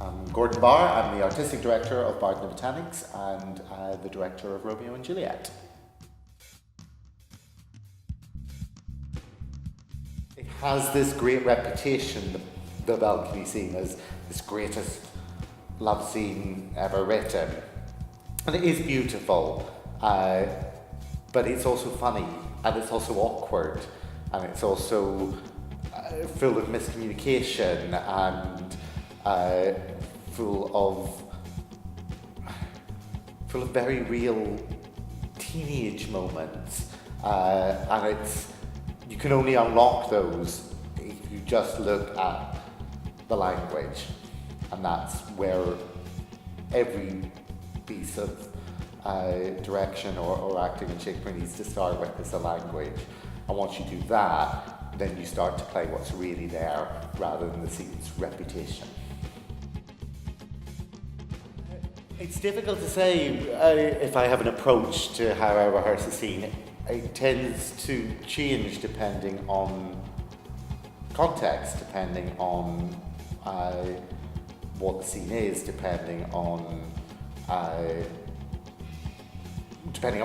I'm Gordon Barr. I'm the Artistic Director of Botanics and the Director of Romeo and Juliet. It has this great reputation, the balcony scene, as this greatest love scene ever written. And it is beautiful, but it's also funny, and it's also awkward, and it's also full of miscommunication and full of very real teenage moments, and you can only unlock those if you just look at the language, and that's where every piece of direction or acting in Shakespeare needs to start with, is the language. And once you do that, then you start to play what's really there rather than the scene's reputation. It's difficult to say if I have an approach to how I rehearse a scene. It tends to change depending on context, depending on what the scene is, depending on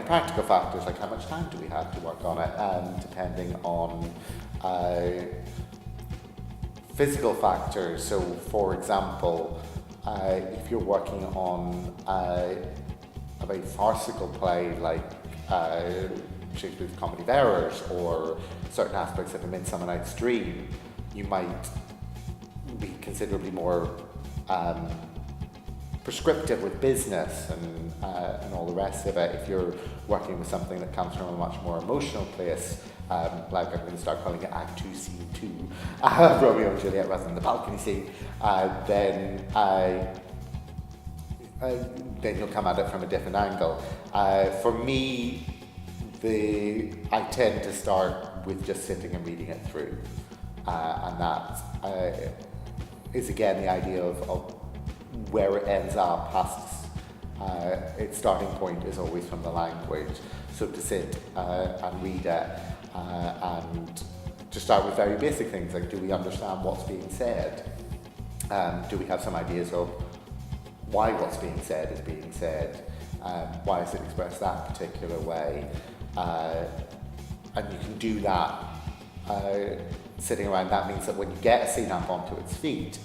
practical factors like how much time do we have to work on it, and depending on physical factors. So, for example, if you're working on a very farcical play like Shakespeare's Comedy of Errors or certain aspects of A Midsummer Night's Dream, you might be considerably more prescriptive with business and all the rest of it. If you're working with something that comes from a much more emotional place, like I'm going to start calling it Act 2, Scene 2, Romeo and Juliet rather than the balcony scene, then you'll come at it from a different angle. For me, I tend to start with just sitting and reading it through, and that is again the idea of where it ends up. Its starting point is always from the language, so to sit and read it and to start with very basic things like, do we understand what's being said? Do we have some ideas of why what's being said is being said? Why is it expressed that particular way? And you can do that sitting around. That means that when you get a scene up onto its feet,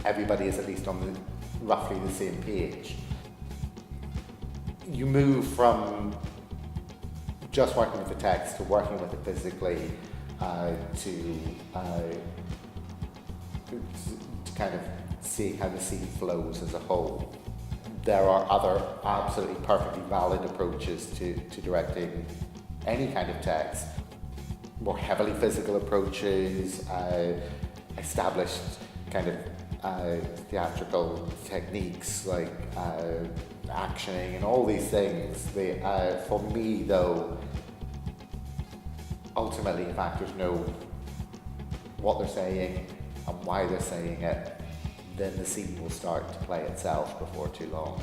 everybody is at least on roughly the same page. You move from just working with the text to working with it physically, to kind of see how the scene flows as a whole. There are other absolutely perfectly valid approaches to directing any kind of text. More heavily physical approaches, established kind of theatrical techniques like actioning and all these things. For me, though, ultimately, if actors know what they're saying and why they're saying it, then the scene will start to play itself before too long.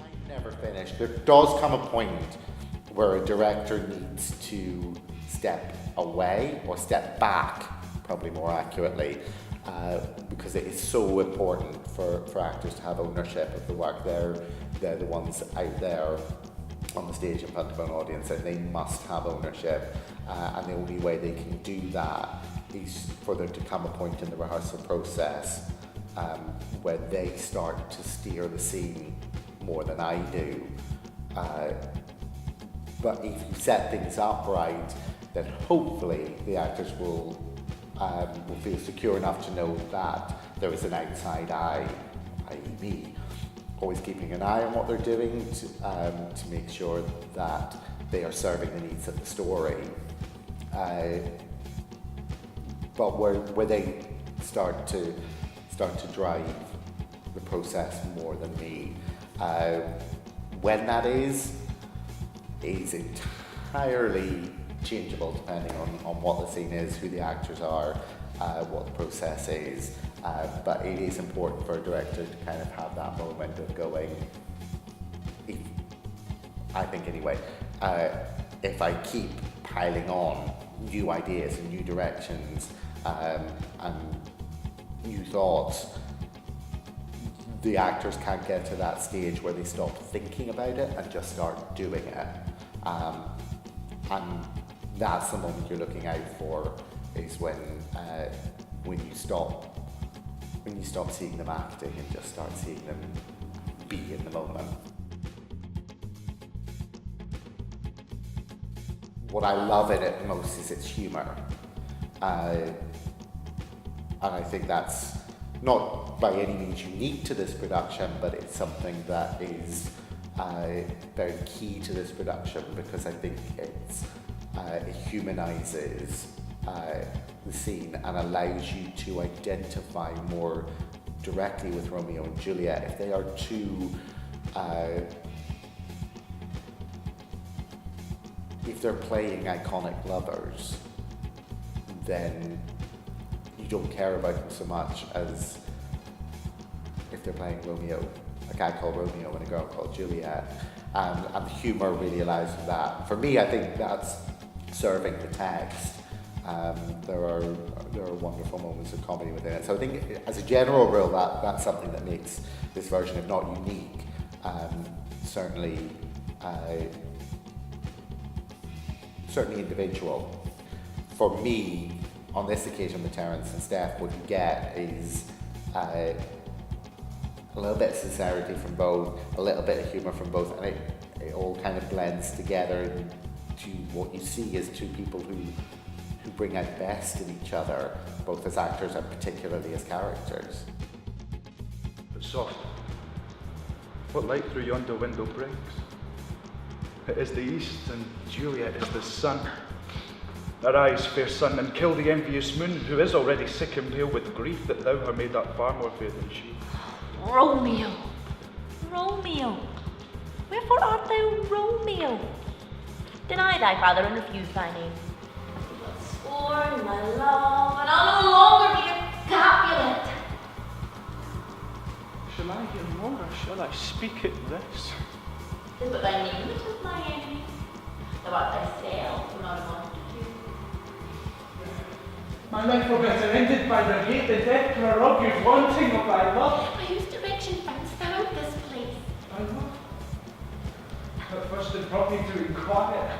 I'm never finished. There does come a point where a director needs to step away or step back, probably more accurately, because it is so important for actors to have ownership of the work. They're the ones out there on the stage in front of an audience, and they must have ownership, and the only way they can do that is for there to come a point in the rehearsal process where they start to steer the scene more than I do. But if you set things up right, then hopefully the actors will feel secure enough to know that there is an outside eye, i.e. me, always keeping an eye on what they're doing to make sure that they are serving the needs of the story. But where they start to drive the process more than me, when that is entirely changeable depending on what the scene is, who the actors are, what the process is. But it is important for a director to kind of have that moment of going, I think anyway, if I keep piling on new ideas and new directions, and new thoughts, the actors can't get to that stage where they stop thinking about it and just start doing it. And that's the moment you're looking out for, is when you stop seeing them acting and just start seeing them be in the moment. What I love in it most is its humour. And I think that's not by any means unique to this production, but it's something that is very key to this production, because I think it humanises the scene and allows you to identify more directly with Romeo and Juliet. If they are two, if they're playing iconic lovers, then you don't care about them so much as if they're playing Romeo, a guy called Romeo and a girl called Juliet. And the humour really allows for that. For me, I think that's serving the text. There are wonderful moments of comedy within it. So I think, as a general rule, that's something that makes this version, if not unique, certainly individual. For me, on this occasion with Terence and Steph, what you get is a little bit of sincerity from both, a little bit of humour from both, and it all kind of blends together into what you see as two people who bring out best in each other, both as actors and particularly as characters. But soft, what light through yonder window breaks? It is the east, and Juliet is the sun. Arise, fair sun, and kill the envious moon, who is already sick and pale with grief that thou hast made that far more fair than she. Romeo, Romeo, wherefore art thou Romeo? Deny thy father and refuse thy name. But scorn my love, and I'll no longer be a Capulet. Shall I hear more, or shall I speak it less? Tis but thy name which is my enemy. Thou art thyself, who not wanted to do. My life were better ended by the hate and death prerogative wanting of thy love. By whose direction foundst thou this place? Thy love? But first it brought me to inquire.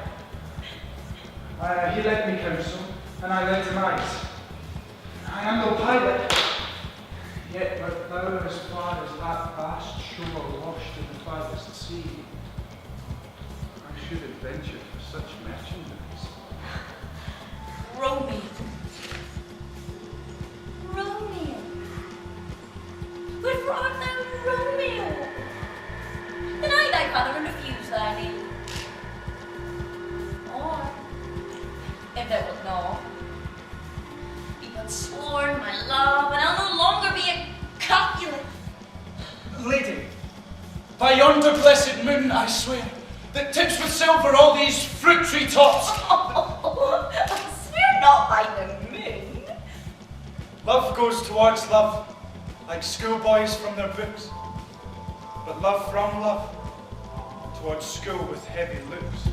He led me counsel, and I led him eyes. I am no pilot, yet but thou as far as that vast shore washed in the farthest sea. I should adventure for such merchandise. Romeo. Romeo. Wherefore art thou Romeo? Deny thy father and refuse thy name. Or, if thou wilt not, be but sworn my love, and I'll no longer be a Capulet. Lady, by yonder blessed moon, I swear, that tips with silver all these fruit tree tops. I swear not by the moon. Love goes towards love, like schoolboys from their books. But love from love, towards school with heavy looks.